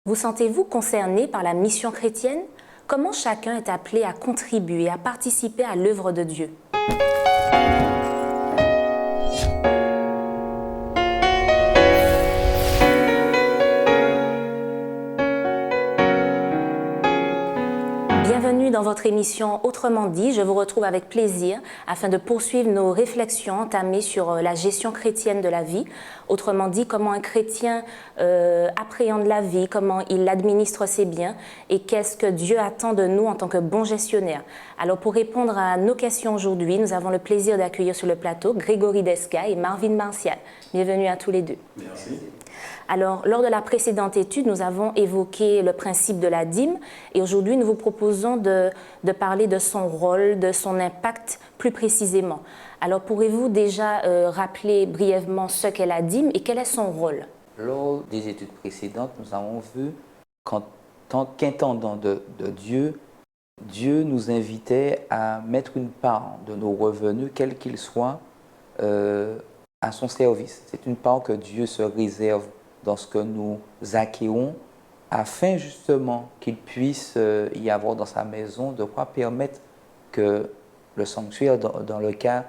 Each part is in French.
Vous sentez-vous concerné par la mission chrétienne? Comment chacun est appelé à contribuer, à participer à l'œuvre de Dieu? Bienvenue dans votre émission Autrement dit. Je vous retrouve avec plaisir afin de poursuivre nos réflexions entamées sur la gestion chrétienne de la vie. Autrement dit, comment un chrétien appréhende la vie, comment il administre ses biens et qu'est-ce que Dieu attend de nous en tant que bons gestionnaires. Alors pour répondre à nos questions aujourd'hui, nous avons le plaisir d'accueillir sur le plateau Grégory Desca et Marvin Martial. Bienvenue à tous les deux. Merci. Alors, lors de la précédente étude, nous avons évoqué le principe de la dîme et aujourd'hui, nous vous proposons de parler de son rôle, de son impact plus précisément. Alors, pourrez-vous déjà rappeler brièvement ce qu'est la dîme et quel est son rôle? Lors des études précédentes, nous avons vu qu'en tant qu'intendant de Dieu, Dieu nous invitait à mettre une part de nos revenus, quels qu'ils soient, à son service. C'est une part que Dieu se réserve dans ce que nous acquérons, afin justement qu'il puisse y avoir dans sa maison de quoi permettre que le sanctuaire, dans le cas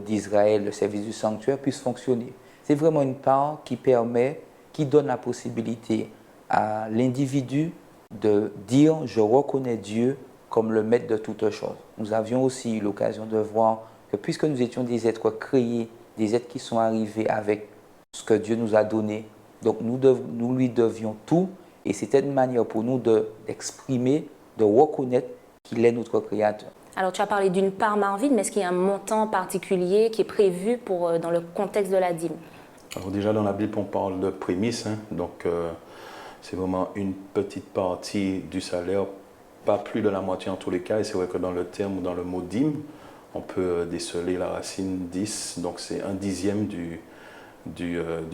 d'Israël, le service du sanctuaire, puisse fonctionner. C'est vraiment une part qui permet, qui donne la possibilité à l'individu de dire « je reconnais Dieu comme le maître de toutes choses ». Nous avions aussi eu l'occasion de voir que puisque nous étions des êtres créés, des êtres qui sont arrivés avec ce que Dieu nous a donné, donc nous lui devions tout et c'était une manière pour nous d'exprimer, de reconnaître qu'il est notre Créateur. Alors tu as parlé d'une part, Marvin, mais est-ce qu'il y a un montant particulier qui est prévu dans le contexte de la dîme? Alors déjà dans la Bible on parle de prémices, donc c'est vraiment une petite partie du salaire, pas plus de la moitié en tous les cas, et c'est vrai que dans le terme ou dans le mot dîme, on peut déceler la racine 10, donc c'est un dixième du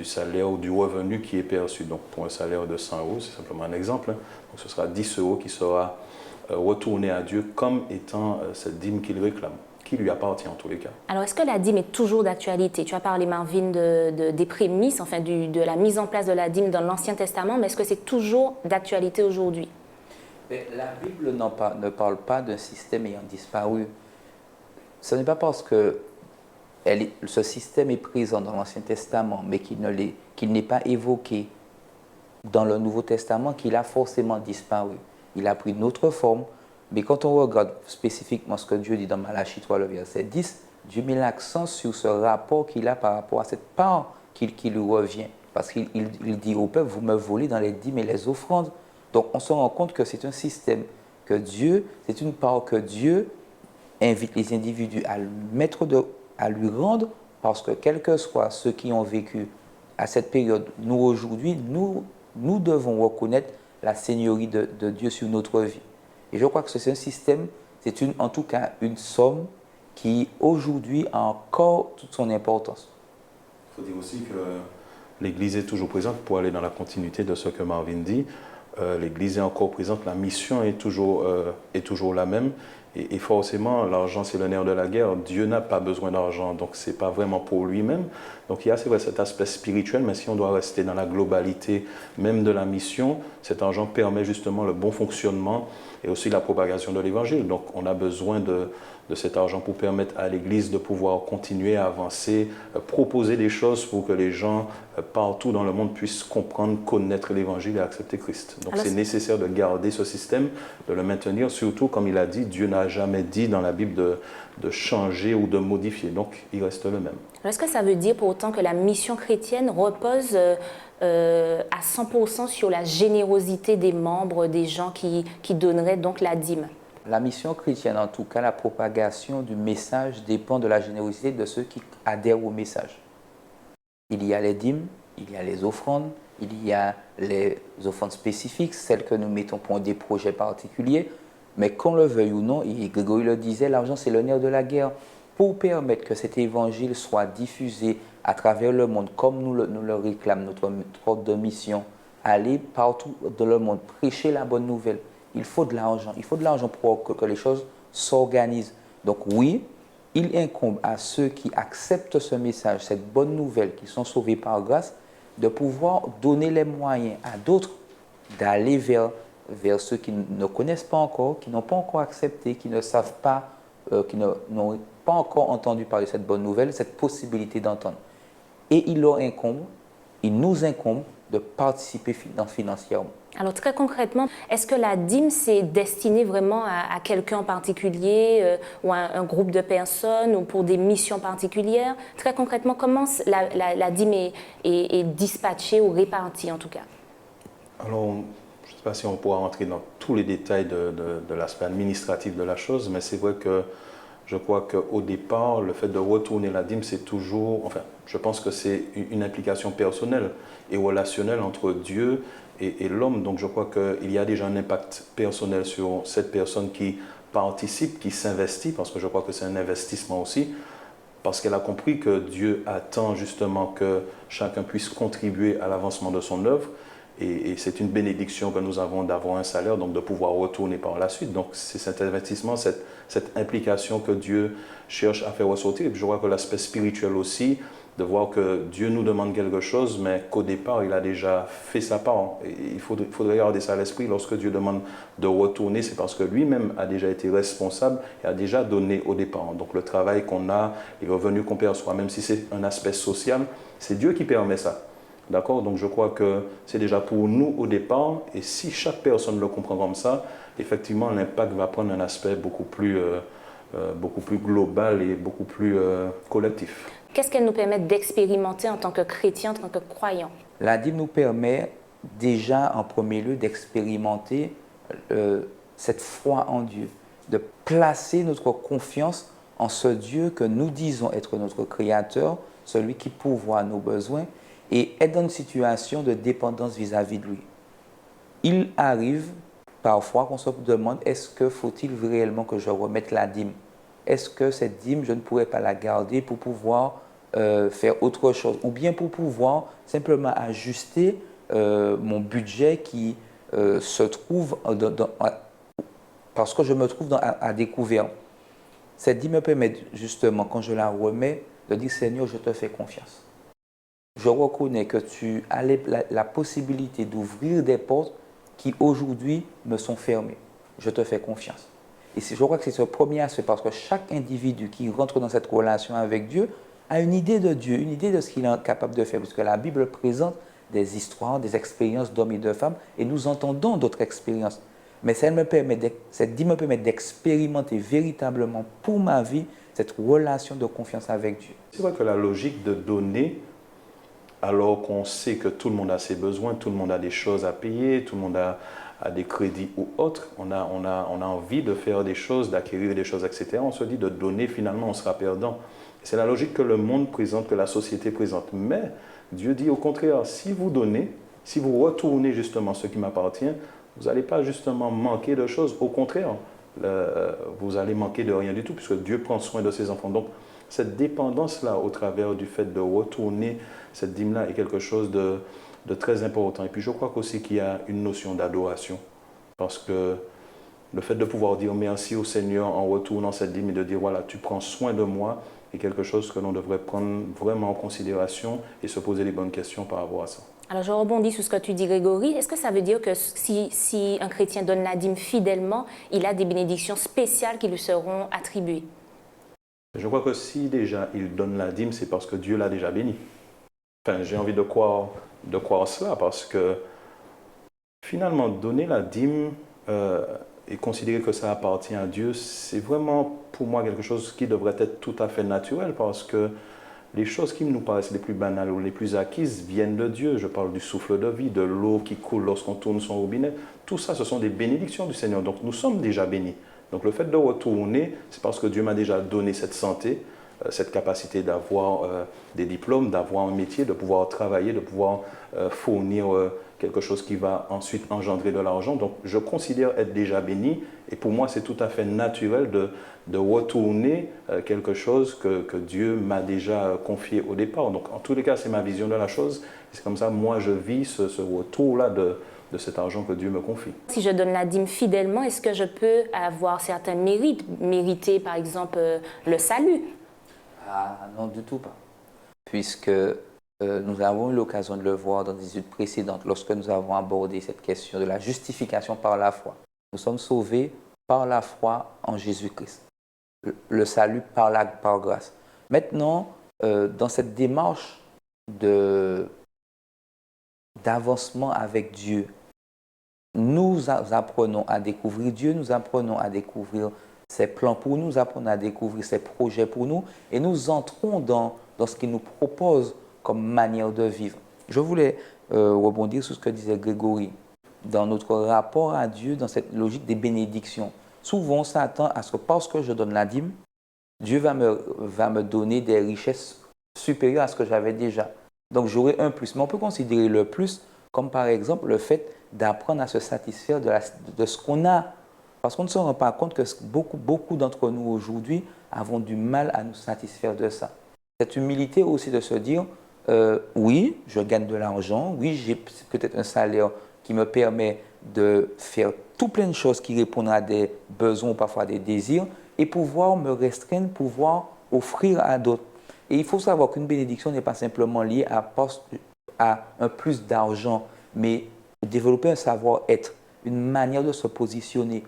salaire ou du revenu qui est perçu. Donc pour un salaire de 100 euros, c'est simplement un exemple, donc ce sera 10 euros qui sera retourné à Dieu comme étant cette dîme qu'il réclame, qui lui appartient en tous les cas. Alors est-ce que la dîme est toujours d'actualité? Tu as parlé, Marvin, des prémices, enfin de la mise en place de la dîme dans l'Ancien Testament, mais est-ce que c'est toujours d'actualité aujourd'hui? La Bible ne parle pas d'un système ayant disparu. Ce n'est pas parce que ce système est présent dans l'Ancien Testament, mais qu'il n'est pas évoqué dans le Nouveau Testament, qu'il a forcément disparu. Il a pris une autre forme, mais quand on regarde spécifiquement ce que Dieu dit dans Malachie 3, le verset 10, Dieu met l'accent sur ce rapport qu'il a par rapport à cette part qui lui revient. Parce qu'il dit au peuple, vous me volez dans les dîmes et les offrandes. Donc on se rend compte que c'est un système que Dieu, c'est une part que Dieu invite les individus à lui rendre, parce que quels que soient ceux qui ont vécu à cette période, nous aujourd'hui, nous devons reconnaître la seigneurie de Dieu sur notre vie. Et je crois que c'est un système, en tout cas une somme qui aujourd'hui a encore toute son importance. Il faut dire aussi que l'Église est toujours présente, pour aller dans la continuité de ce que Marvin dit. L'Église est encore présente, la mission est toujours la même. Et forcément, l'argent, c'est le nerf de la guerre. Dieu n'a pas besoin d'argent, donc ce n'est pas vraiment pour lui-même. Donc il y a, c'est vrai, cet aspect spirituel, mais si on doit rester dans la globalité même de la mission, cet argent permet justement le bon fonctionnement et aussi la propagation de l'Évangile. Donc on a besoin de cet argent pour permettre à l'Église de pouvoir continuer à avancer, proposer des choses pour que les gens partout dans le monde puissent comprendre, connaître l'Évangile et accepter Christ. Donc c'est nécessaire de garder ce système, de le maintenir, surtout comme il a dit, Dieu n'a jamais dit dans la Bible de changer ou de modifier, donc il reste le même. Est-ce que ça veut dire pour autant que la mission chrétienne repose à 100% sur la générosité des membres, des gens qui donneraient donc la dîme? La mission chrétienne, en tout cas la propagation du message, dépend de la générosité de ceux qui adhèrent au message. Il y a les dîmes, il y a les offrandes, il y a les offrandes spécifiques, celles que nous mettons pour des projets particuliers, mais qu'on le veuille ou non, et Grégory le disait, l'argent c'est le nerf de la guerre. Pour permettre que cet évangile soit diffusé à travers le monde, comme nous le réclame notre ordre de mission, aller partout dans le monde, prêcher la bonne nouvelle. Il faut de l'argent. Il faut de l'argent pour que les choses s'organisent. Donc oui, il incombe à ceux qui acceptent ce message, cette bonne nouvelle, qui sont sauvés par grâce, de pouvoir donner les moyens à d'autres d'aller vers ceux qui ne connaissent pas encore, qui n'ont pas encore accepté, qui ne savent pas, n'ont pas encore entendu parler de cette bonne nouvelle, cette possibilité d'entendre. Et il nous incombe de participer financièrement. Alors très concrètement, est-ce que la dîme c'est destiné vraiment à quelqu'un en particulier ou à un groupe de personnes ou pour des missions particulières? Très concrètement, comment la dîme est dispatchée ou répartie en tout cas? Alors, je ne sais pas si on pourra rentrer dans tous les détails de l'aspect administratif de la chose, mais c'est vrai que je crois qu'au départ, le fait de retourner la dîme, c'est toujours, enfin, je pense que c'est une implication personnelle et relationnelle entre Dieu et l'homme. Donc je crois qu'il y a déjà un impact personnel sur cette personne qui participe, qui s'investit, parce que je crois que c'est un investissement aussi, parce qu'elle a compris que Dieu attend justement que chacun puisse contribuer à l'avancement de son œuvre. Et c'est une bénédiction que nous avons d'avoir un salaire, donc de pouvoir retourner par la suite. Donc c'est cet investissement, cette implication que Dieu cherche à faire ressortir. Et puis je crois que l'aspect spirituel aussi, de voir que Dieu nous demande quelque chose, mais qu'au départ, il a déjà fait sa part. Et il faudrait garder ça à l'esprit. Lorsque Dieu demande de retourner, c'est parce que lui-même a déjà été responsable et a déjà donné au départ. Donc le travail qu'on a, les revenus qu'on perçoit, même si c'est un aspect social, c'est Dieu qui permet ça. D'accord? Donc je crois que c'est déjà pour nous au départ, et si chaque personne le comprend comme ça, effectivement l'impact va prendre un aspect beaucoup plus global et beaucoup plus collectif. Qu'est-ce qu'elle nous permet d'expérimenter en tant que chrétien, en tant que croyant? La dîme nous permet déjà en premier lieu d'expérimenter cette foi en Dieu, de placer notre confiance en ce Dieu que nous disons être notre Créateur, celui qui pourvoit à nos besoins, et être dans une situation de dépendance vis-à-vis de lui. Il arrive parfois qu'on se demande, est-ce que faut-il réellement que je remette la dîme? Est-ce que cette dîme, je ne pourrais pas la garder pour pouvoir faire autre chose? Ou bien pour pouvoir simplement ajuster mon budget qui se trouve parce que je me trouve à découvert. Cette dîme me permet justement, quand je la remets, de dire, Seigneur, je te fais confiance. Je reconnais que tu as la possibilité d'ouvrir des portes qui aujourd'hui me sont fermées. Je te fais confiance. Et je crois que c'est ce premier aspect, parce que chaque individu qui rentre dans cette relation avec Dieu a une idée de Dieu, une idée de ce qu'il est capable de faire, parce que la Bible présente des histoires, des expériences d'hommes et de femmes, et nous entendons d'autres expériences. Mais cette dîme me permet d'expérimenter véritablement pour ma vie cette relation de confiance avec Dieu. C'est vrai que la logique de donner, alors qu'on sait que tout le monde a ses besoins, tout le monde a des choses à payer, tout le monde a des crédits ou autres, on a envie de faire des choses, d'acquérir des choses, etc. On se dit de donner, finalement, on sera perdant. C'est la logique que le monde présente, que la société présente. Mais Dieu dit au contraire, si vous donnez, si vous retournez justement ce qui m'appartient, vous n'allez pas justement manquer de choses. Au contraire, vous allez manquer de rien du tout, puisque Dieu prend soin de ses enfants. Donc, cette dépendance-là, au travers du fait de retourner cette dîme-là, est quelque chose de très important. Et puis, je crois aussi qu'il y a une notion d'adoration. Parce que le fait de pouvoir dire merci au Seigneur en retournant cette dîme et de dire, voilà, tu prends soin de moi, est quelque chose que l'on devrait prendre vraiment en considération et se poser les bonnes questions par rapport à ça. Alors, je rebondis sur ce que tu dis, Grégory. Est-ce que ça veut dire que si un chrétien donne la dîme fidèlement, il a des bénédictions spéciales qui lui seront attribuées? Je crois que si déjà il donne la dîme, c'est parce que Dieu l'a déjà béni. Enfin, j'ai envie de croire cela, parce que finalement, donner la dîme et considérer que ça appartient à Dieu, c'est vraiment pour moi quelque chose qui devrait être tout à fait naturel, parce que les choses qui nous paraissent les plus banales ou les plus acquises viennent de Dieu. Je parle du souffle de vie, de l'eau qui coule lorsqu'on tourne son robinet. Tout ça, ce sont des bénédictions du Seigneur. Donc nous sommes déjà bénis. Donc le fait de retourner, c'est parce que Dieu m'a déjà donné cette santé, cette capacité d'avoir des diplômes, d'avoir un métier, de pouvoir travailler, de pouvoir fournir quelque chose qui va ensuite engendrer de l'argent. Donc je considère être déjà béni, et pour moi c'est tout à fait naturel de retourner quelque chose que Dieu m'a déjà confié au départ. Donc en tous les cas, c'est ma vision de la chose. C'est comme ça, moi je vis ce retour-là de cet argent que Dieu me confie. Si je donne la dîme fidèlement, est-ce que je peux avoir certains mérites, mériter par exemple le salut? Ah non, du tout pas. Puisque Nous avons eu l'occasion de le voir dans des études précédentes lorsque nous avons abordé cette question de la justification par la foi. Nous sommes sauvés par la foi en Jésus-Christ. Le salut par grâce. Maintenant, dans cette démarche d'avancement avec Dieu, nous apprenons à découvrir Dieu, nous apprenons à découvrir ses plans pour nous, nous apprenons à découvrir ses projets pour nous et nous entrons dans ce qu'il nous propose comme manière de vivre. Je voulais rebondir sur ce que disait Grégory. Dans notre rapport à Dieu, dans cette logique des bénédictions, souvent on s'attend à ce que parce que je donne la dîme, Dieu va me donner des richesses supérieures à ce que j'avais déjà. Donc j'aurai un plus. Mais on peut considérer le plus comme par exemple le fait d'apprendre à se satisfaire de ce qu'on a. Parce qu'on ne se rend pas compte que beaucoup d'entre nous aujourd'hui avons du mal à nous satisfaire de ça. Cette humilité aussi de se dire, oui, je gagne de l'argent, oui, j'ai peut-être un salaire qui me permet de faire tout plein de choses qui répondent à des besoins ou parfois à des désirs et pouvoir me restreindre, pouvoir offrir à d'autres. Et il faut savoir qu'une bénédiction n'est pas simplement liée à un plus d'argent, mais développer un savoir-être, une manière de se positionner.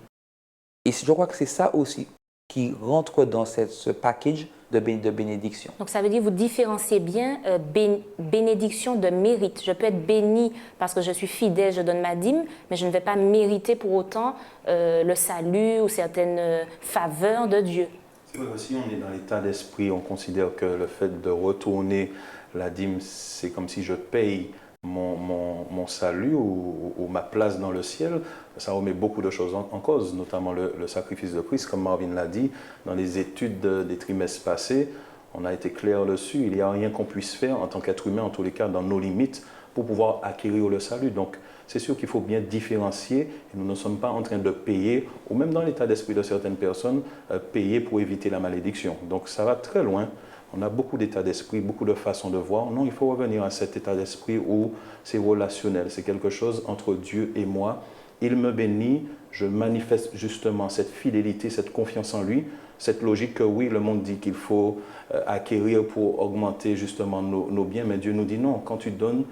Et je crois que c'est ça aussi qui rentre dans ce package de bénédiction. Donc ça veut dire que vous différenciez bien bénédiction de mérite. Je peux être béni parce que je suis fidèle, je donne ma dîme, mais je ne vais pas mériter pour autant le salut ou certaines faveurs de Dieu. Oui, si on est dans l'état d'esprit, on considère que le fait de retourner la dîme, c'est comme si je paye mon salut ou ma place dans le ciel. Ça remet beaucoup de choses en cause, notamment le sacrifice de Christ, comme Marvin l'a dit. Dans les études des trimestres passés, on a été clair dessus. Il n'y a rien qu'on puisse faire en tant qu'être humain, en tous les cas, dans nos limites, pour pouvoir acquérir le salut. Donc, c'est sûr qu'il faut bien différencier. Et nous ne sommes pas en train de payer, ou même dans l'état d'esprit de certaines personnes, payer pour éviter la malédiction. Donc, ça va très loin. On a beaucoup d'états d'esprit, beaucoup de façons de voir. Non, il faut revenir à cet état d'esprit où c'est relationnel. C'est quelque chose entre Dieu et moi. Il me bénit, je manifeste justement cette fidélité, cette confiance en lui, cette logique que oui, le monde dit qu'il faut acquérir pour augmenter justement nos biens, mais Dieu nous dit non, quand tu donnes,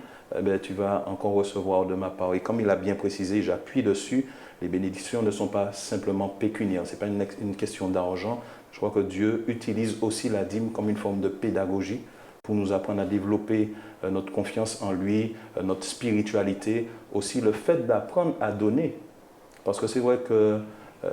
tu vas encore recevoir de ma part. Et comme il a bien précisé, j'appuie dessus, les bénédictions ne sont pas simplement pécuniaires, ce n'est pas une question d'argent. Je crois que Dieu utilise aussi la dîme comme une forme de pédagogie pour nous apprendre à développer notre confiance en lui, notre spiritualité, aussi le fait d'apprendre à donner. Parce que c'est vrai que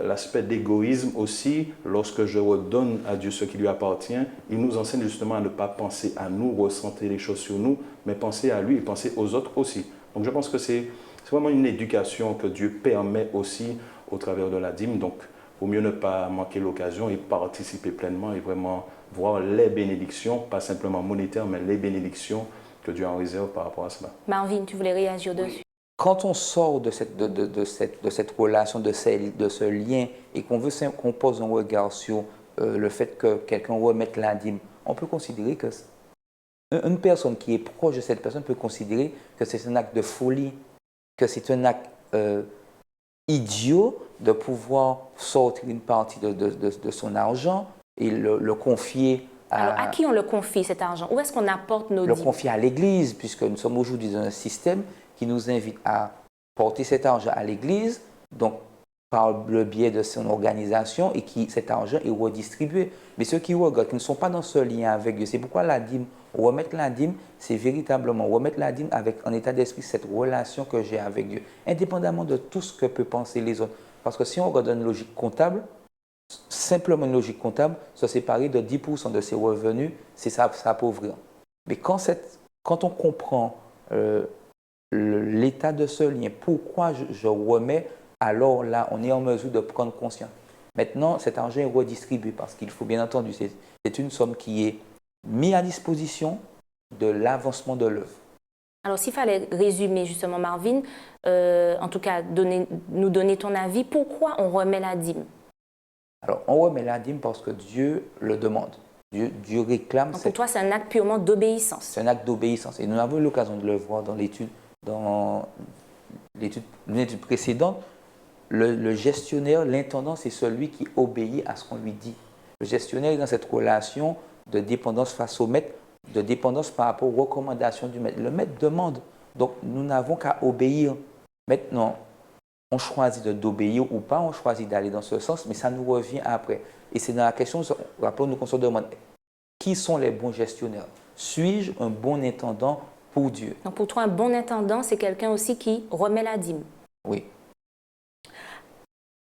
l'aspect d'égoïsme aussi, lorsque je redonne à Dieu ce qui lui appartient, il nous enseigne justement à ne pas penser à nous, ressentir les choses sur nous, mais penser à lui et penser aux autres aussi. Donc je pense que c'est vraiment une éducation que Dieu permet aussi au travers de la dîme. Donc il vaut mieux ne pas manquer l'occasion et participer pleinement et vraiment voir les bénédictions, pas simplement monétaires, mais les bénédictions que Dieu en réserve par rapport à cela. Marvin, tu voulais réagir dessus? Quand on sort de cette relation, de ce lien, et qu'on pose un regard sur le fait que quelqu'un remette la dîme, on peut considérer que une personne qui est proche de cette personne peut considérer que c'est un acte de folie, que c'est un acte idiot de pouvoir sortir une partie de son argent et le confier à... Alors, à qui on le confie cet argent? Où est-ce qu'on apporte nos dîmes? Le confier à l'Église, puisque nous sommes aujourd'hui dans un système qui nous invite à porter cet argent à l'Église, donc par le biais de son organisation, et cet argent est redistribué. Mais ceux qui regardent, qui ne sont pas dans ce lien avec Dieu, c'est pourquoi la dîme, remettre la dîme, c'est véritablement remettre la dîme avec en état d'esprit cette relation que j'ai avec Dieu, indépendamment de tout ce que peuvent penser les autres. Parce que si on regarde une logique comptable, simplement une logique comptable, se séparer de 10% de ses revenus, c'est s'appauvrir. Mais quand on comprend l'état de ce lien, pourquoi je remets, alors là, on est en mesure de prendre conscience. Maintenant, cet argent est redistribué parce qu'il faut bien entendu, c'est une somme qui est mise à disposition de l'avancement de l'œuvre. Alors, s'il fallait résumer justement, Marvin, en tout cas, nous donner ton avis, pourquoi on remet la dîme? Alors, on remet la dîme parce que Dieu le demande. Dieu réclame. Donc, pour toi, c'est un acte purement d'obéissance. C'est un acte d'obéissance. Et nous avons eu l'occasion de le voir dans l'étude précédente. Le gestionnaire, l'intendant, c'est celui qui obéit à ce qu'on lui dit. Le gestionnaire est dans cette relation de dépendance face au maître de dépendance par rapport aux recommandations du maître. Le maître demande, donc nous n'avons qu'à obéir. Maintenant, on choisit d'obéir ou pas, on choisit d'aller dans ce sens, mais ça nous revient après. Et c'est dans la question, rappelons-nous qu'on se demande, qui sont les bons gestionnaires? Suis-je un bon intendant pour Dieu? Donc pour toi, un bon intendant, c'est quelqu'un aussi qui remet la dîme. Oui.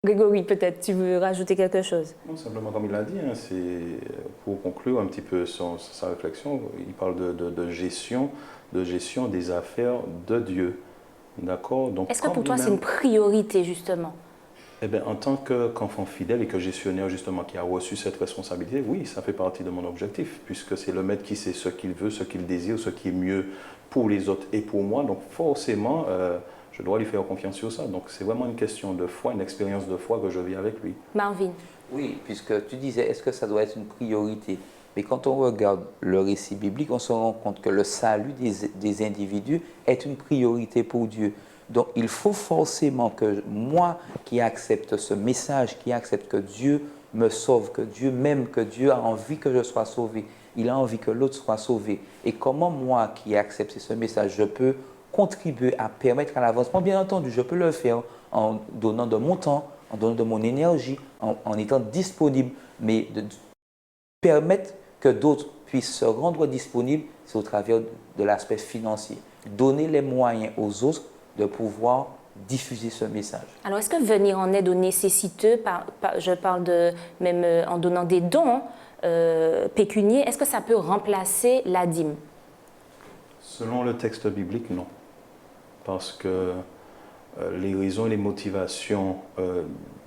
Grégory, peut-être, tu veux rajouter quelque chose? Non, simplement comme il l'a dit, hein, c'est pour conclure un petit peu sa réflexion, il parle de gestion des affaires de Dieu. D'accord? Donc, est-ce que pour toi, c'est une priorité, justement? Eh bien, en tant qu'enfant fidèle et que gestionnaire, justement, qui a reçu cette responsabilité, oui, ça fait partie de mon objectif, puisque c'est le maître qui sait ce qu'il veut, ce qu'il désire, ce qui est mieux pour les autres et pour moi. Donc, forcément, je dois lui faire confiance sur ça. Donc, c'est vraiment une question de foi, une expérience de foi que je vis avec lui. Marvin? Oui, puisque tu disais, est-ce que ça doit être une priorité? Mais quand on regarde le récit biblique, on se rend compte que le salut des individus est une priorité pour Dieu. Donc, il faut forcément que moi qui accepte ce message, qui accepte que Dieu me sauve, que Dieu m'aime, que Dieu a envie que je sois sauvé, il a envie que l'autre soit sauvé. Et comment moi qui accepte ce message, je peux contribuer à permettre à l'avancement? Bien entendu, je peux le faire en donnant de mon temps, en donnant de mon énergie, en étant disponible, mais de permettre que d'autres puissent se rendre disponibles, c'est au travers de l'aspect financier. Donner les moyens aux autres de pouvoir diffuser ce message. Alors, est-ce que venir en aide aux nécessiteux, je parle de même en donnant des dons pécuniers, est-ce que ça peut remplacer la dîme? Selon le texte biblique, non. Parce que les raisons et les motivations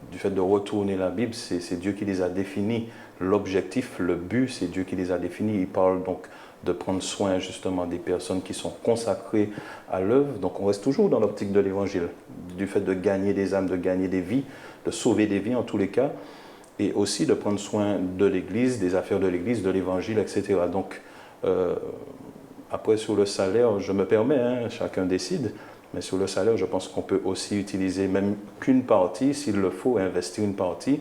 du fait de retourner la Bible, c'est Dieu qui les a définies. L'objectif, le but, c'est Dieu qui les a définis. Il parle donc de prendre soin justement des personnes qui sont consacrées à l'œuvre. Donc on reste toujours dans l'optique de l'évangile, du fait de gagner des âmes, de gagner des vies, de sauver des vies en tous les cas, et aussi de prendre soin de l'Église, des affaires de l'Église, de l'évangile, etc. Donc après sur le salaire, je me permets, hein, chacun décide, mais sur le salaire, je pense qu'on peut aussi utiliser même qu'une partie, s'il le faut, investir une partie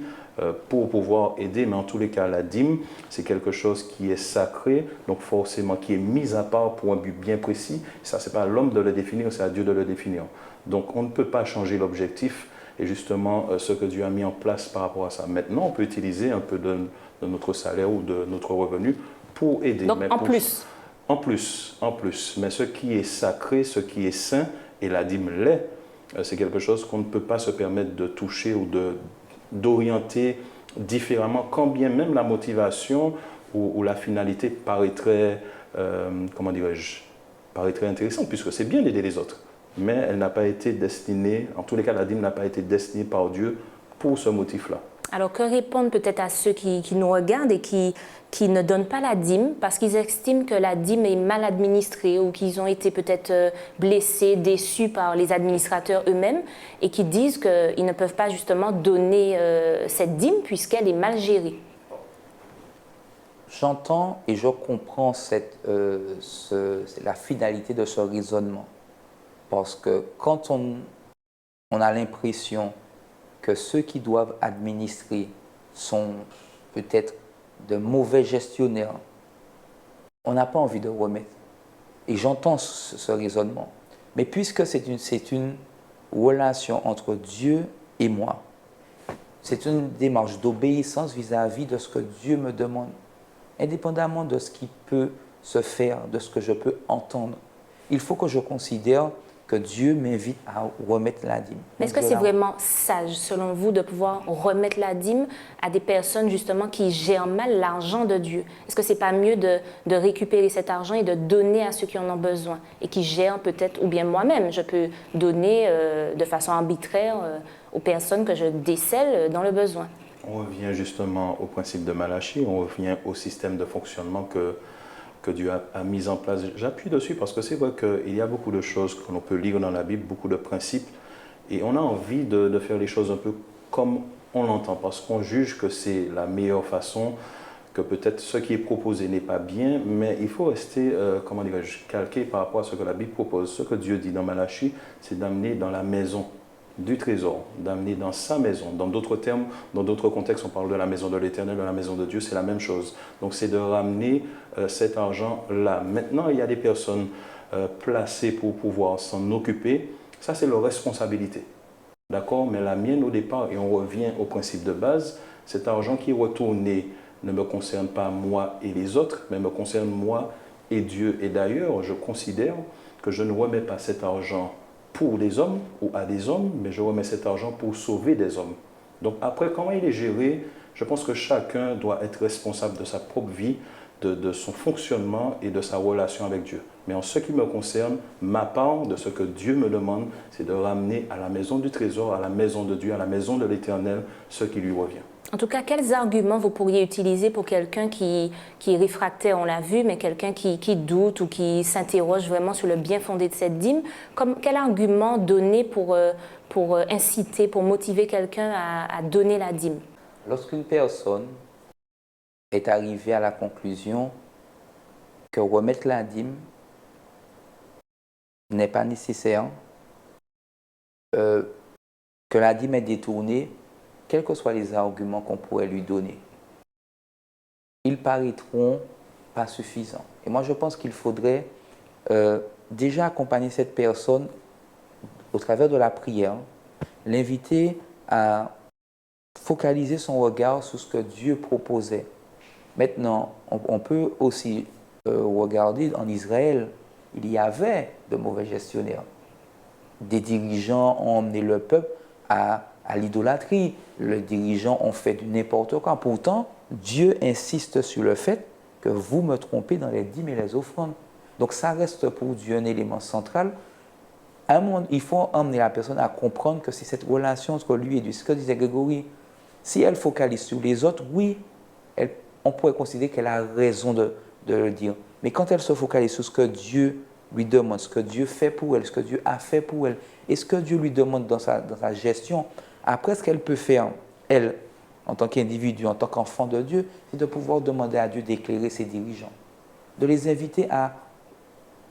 pour pouvoir aider. Mais en tous les cas, la dîme, c'est quelque chose qui est sacré, donc forcément qui est mis à part pour un but bien précis. Ça, ce n'est pas à l'homme de le définir, c'est à Dieu de le définir. Donc on ne peut pas changer l'objectif et justement ce que Dieu a mis en place par rapport à ça. Maintenant, on peut utiliser un peu de notre salaire ou de notre revenu pour aider. Donc mais en plus? En plus. Mais ce qui est sacré, ce qui est saint, et la dîme l'est, c'est quelque chose qu'on ne peut pas se permettre de toucher ou d'orienter différemment, quand bien même la motivation ou la finalité paraîtrait, comment dirais-je, paraîtrait intéressante, puisque c'est bien d'aider les autres. Mais elle n'a pas été destinée, en tous les cas, la dîme n'a pas été destinée par Dieu pour ce motif-là. Alors, que répondre peut-être à ceux qui nous regardent et qui ne donnent pas la dîme parce qu'ils estiment que la dîme est mal administrée ou qu'ils ont été peut-être blessés, déçus par les administrateurs eux-mêmes et qui disent qu'ils ne peuvent pas justement donner cette dîme puisqu'elle est mal gérée? J'entends et je comprends la finalité de ce raisonnement. Parce que quand on a l'impression que ceux qui doivent administrer sont peut-être de mauvais gestionnaires, on n'a pas envie de remettre. Et j'entends ce raisonnement. Mais puisque c'est une relation entre Dieu et moi, c'est une démarche d'obéissance vis-à-vis de ce que Dieu me demande, indépendamment de ce qui peut se faire, de ce que je peux entendre. Il faut que je considère que Dieu m'invite à remettre la dîme. Mais est-ce que c'est vraiment sage, selon vous, de pouvoir remettre la dîme à des personnes, justement, qui gèrent mal l'argent de Dieu? Est-ce que ce n'est pas mieux de récupérer cet argent et de donner à ceux qui en ont besoin et qui gèrent peut-être, ou bien moi-même, je peux donner de façon arbitraire aux personnes que je décèle dans le besoin? On revient justement au principe de Malachie, on revient au système de fonctionnement que Dieu a mis en place. J'appuie dessus parce que c'est vrai qu'il y a beaucoup de choses que l'on peut lire dans la Bible, beaucoup de principes, et on a envie de faire les choses un peu comme on l'entend, parce qu'on juge que c'est la meilleure façon, que peut-être ce qui est proposé n'est pas bien, mais il faut rester, comment dirais-je, calqué par rapport à ce que la Bible propose. Ce que Dieu dit dans Malachie, c'est d'amener dans la maison. du trésor, d'amener dans sa maison. Dans d'autres termes, dans d'autres contextes, on parle de la maison de l'Éternel, de la maison de Dieu, c'est la même chose. Donc c'est de ramener cet argent-là. Maintenant, il y a des personnes placées pour pouvoir s'en occuper. Ça, c'est leur responsabilité. D'accord? Mais la mienne au départ, et on revient au principe de base, cet argent qui est retourné ne me concerne pas moi et les autres, mais me concerne moi et Dieu. Et d'ailleurs, je considère que je ne remets pas cet argent pour des hommes ou à des hommes, mais je remets cet argent pour sauver des hommes. Donc après, comment il est géré, je pense que chacun doit être responsable de sa propre vie, de son fonctionnement et de sa relation avec Dieu. Mais en ce qui me concerne, ma part de ce que Dieu me demande, c'est de ramener à la maison du trésor, à la maison de Dieu, à la maison de l'Éternel, ce qui lui revient. En tout cas, quels arguments vous pourriez utiliser pour quelqu'un qui est réfractaire, on l'a vu, mais quelqu'un qui doute ou qui s'interroge vraiment sur le bien fondé de cette dîme? Quel argument donner pour inciter, pour motiver quelqu'un à donner la dîme? Lorsqu'une personne est arrivée à la conclusion que remettre la dîme n'est pas nécessaire, que la dîme est détournée, quels que soient les arguments qu'on pourrait lui donner, ils paraîtront pas suffisants. Et moi, je pense qu'il faudrait déjà accompagner cette personne au travers de la prière, l'inviter à focaliser son regard sur ce que Dieu proposait. Maintenant, on peut aussi regarder en Israël, il y avait de mauvais gestionnaires. Des dirigeants ont emmené le peuple à l'idolâtrie. Les dirigeants ont fait du n'importe quoi. Pourtant, Dieu insiste sur le fait que vous me trompez dans les dîmes et les offrandes. Donc ça reste pour Dieu un élément central. Il faut emmener la personne à comprendre que c'est cette relation entre lui et Dieu. Ce que disait Grégory, si elle focalise sur les autres, oui, on pourrait considérer qu'elle a raison de le dire. Mais quand elle se focalise sur ce que Dieu lui demande, ce que Dieu fait pour elle, ce que Dieu a fait pour elle, et ce que Dieu lui demande dans sa gestion, après ce qu'elle peut faire, elle, en tant qu'individu, en tant qu'enfant de Dieu, c'est de pouvoir demander à Dieu d'éclairer ses dirigeants, de les inviter à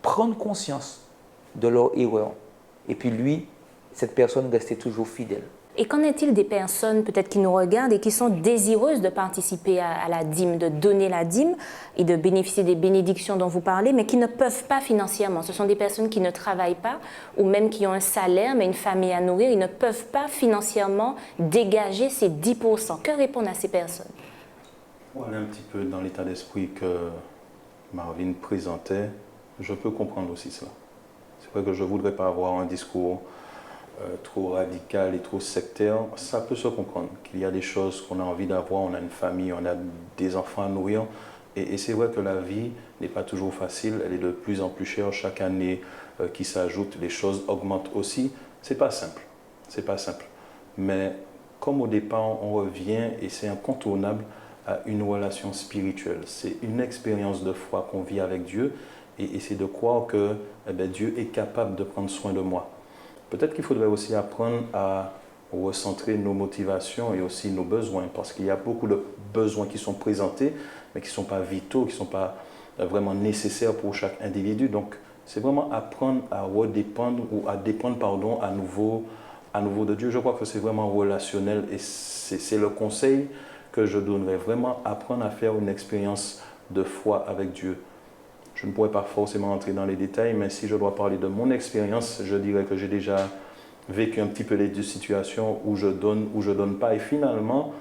prendre conscience de leur erreur. Et puis lui, cette personne restait toujours fidèle. Et qu'en est-il des personnes peut-être qui nous regardent et qui sont désireuses de participer à la dîme, de donner la dîme et de bénéficier des bénédictions dont vous parlez, mais qui ne peuvent pas financièrement? Ce sont des personnes qui ne travaillent pas ou même qui ont un salaire mais une famille à nourrir. Ils ne peuvent pas financièrement dégager ces 10%. Que répondre à ces personnes? On est un petit peu dans l'état d'esprit que Marvin présentait. Je peux comprendre aussi cela. C'est vrai que je ne voudrais pas avoir un discours trop radical et trop sectaire. Ça peut se comprendre qu'il y a des choses qu'on a envie d'avoir, on a une famille, on a des enfants à nourrir. Et c'est vrai que la vie n'est pas toujours facile, elle est de plus en plus chère. Chaque année qui s'ajoute, les choses augmentent aussi. C'est pas simple, c'est pas simple. Mais comme au départ, on revient et c'est incontournable à une relation spirituelle. C'est une expérience de foi qu'on vit avec Dieu et c'est de croire que Dieu est capable de prendre soin de moi. Peut-être qu'il faudrait aussi apprendre à recentrer nos motivations et aussi nos besoins, parce qu'il y a beaucoup de besoins qui sont présentés, mais qui ne sont pas vitaux, qui ne sont pas vraiment nécessaires pour chaque individu. Donc, c'est vraiment apprendre à redépendre ou à dépendre à nouveau de Dieu. Je crois que c'est vraiment relationnel et c'est le conseil que je donnerais, vraiment apprendre à faire une expérience de foi avec Dieu. Je ne pourrais pas forcément entrer dans les détails, mais si je dois parler de mon expérience, je dirais que j'ai déjà vécu un petit peu les deux situations où je donne ou je ne donne pas. Et finalement,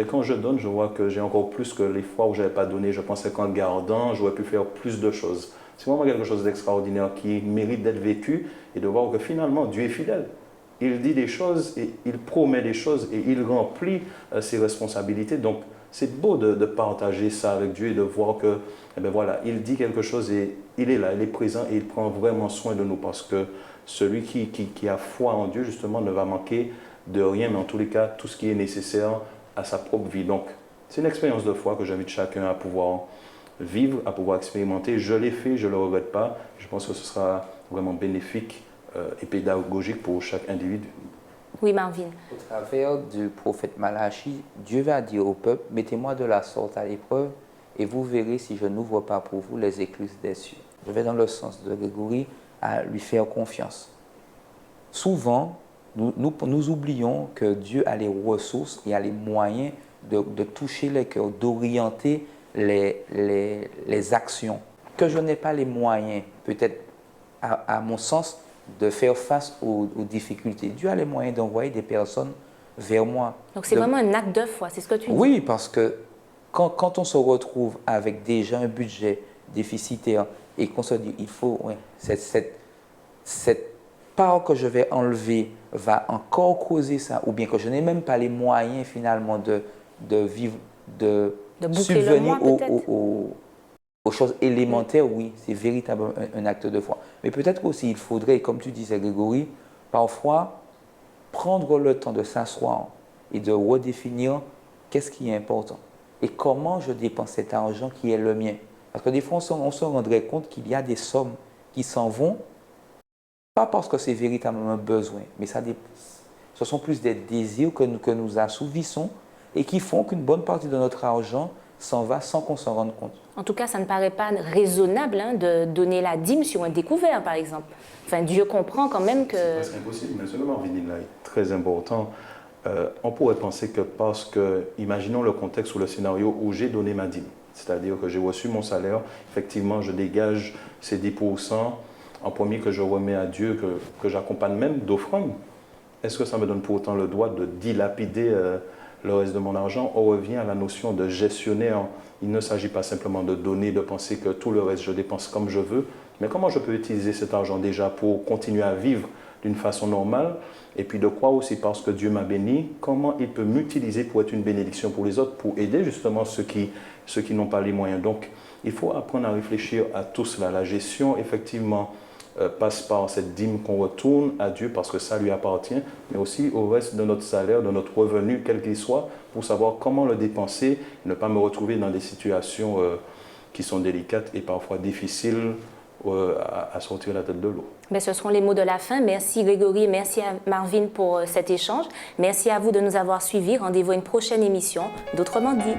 quand je donne, je vois que j'ai encore plus que les fois où je n'avais pas donné. Je pensais qu'en gardant, j'aurais pu faire plus de choses. C'est vraiment quelque chose d'extraordinaire qui mérite d'être vécu et de voir que finalement, Dieu est fidèle. Il dit des choses et il promet des choses et il remplit ses responsabilités. Donc, c'est beau de partager ça avec Dieu et de voir que, voilà, il dit quelque chose et il est là, il est présent et il prend vraiment soin de nous parce que celui qui a foi en Dieu, justement, ne va manquer de rien, mais en tous les cas, tout ce qui est nécessaire à sa propre vie. Donc, c'est une expérience de foi que j'invite chacun à pouvoir vivre, à pouvoir expérimenter. Je l'ai fait, je ne le regrette pas. Je pense que ce sera vraiment bénéfique et pédagogique pour chaque individu. Oui, Marvin. Au travers du prophète Malachi, Dieu va dire au peuple, mettez-moi de la sorte à l'épreuve et vous verrez si je n'ouvre pas pour vous les écluses des cieux. Je vais dans le sens de Grégory à lui faire confiance. Souvent, Nous oublions que Dieu a les ressources et a les moyens de toucher les cœurs, d'orienter les actions. Que je n'ai pas les moyens, peut-être à mon sens, de faire face aux difficultés. Dieu a les moyens d'envoyer des personnes vers moi. Donc c'est vraiment un acte de foi, c'est ce que tu dis? Oui, parce que quand on se retrouve avec déjà un budget déficitaire et qu'on se dit, il faut, ouais, cette part que je vais enlever va encore causer ça, ou bien que je n'ai même pas les moyens finalement de vivre, de subvenir aux choses élémentaires, oui, c'est véritablement un acte de foi. Mais peut-être aussi, il faudrait, comme tu disais Grégory, parfois prendre le temps de s'asseoir et de redéfinir qu'est-ce qui est important et comment je dépense cet argent qui est le mien. Parce que des fois, on se rendrait compte qu'il y a des sommes qui s'en vont, pas parce que c'est véritablement un besoin, mais ce sont plus des désirs que nous assouvissons et qui font qu'une bonne partie de notre argent s'en va sans qu'on s'en rende compte. En tout cas, ça ne paraît pas raisonnable de donner la dîme sur un découvert, par exemple. Enfin, Dieu comprend quand même que... C'est presque impossible, mais ce que Marvin dit là est très important. On pourrait penser que parce que, imaginons le contexte ou le scénario où j'ai donné ma dîme, c'est-à-dire que j'ai reçu mon salaire, effectivement, je dégage ces 10% en premier que je remets à Dieu, que j'accompagne même d'offrandes. Est-ce que ça me donne pour autant le droit de dilapider le reste de mon argent? On revient à la notion de gestionnaire. Il ne s'agit pas simplement de donner, de penser que tout le reste, je dépense comme je veux, mais comment je peux utiliser cet argent déjà pour continuer à vivre d'une façon normale, et puis de quoi aussi, parce que Dieu m'a béni, comment il peut m'utiliser pour être une bénédiction pour les autres, pour aider justement ceux qui n'ont pas les moyens. Donc, il faut apprendre à réfléchir à tout cela. La gestion, effectivement, passe par cette dîme qu'on retourne à Dieu parce que ça lui appartient, mais aussi au reste de notre salaire, de notre revenu, quel qu'il soit, pour savoir comment le dépenser, ne pas me retrouver dans des situations qui sont délicates et parfois difficiles à sortir la tête de l'eau. Mais ce seront les mots de la fin. Merci Grégory, merci à Marvin pour cet échange. Merci à vous de nous avoir suivis. Rendez-vous à une prochaine émission d'Autrement dit.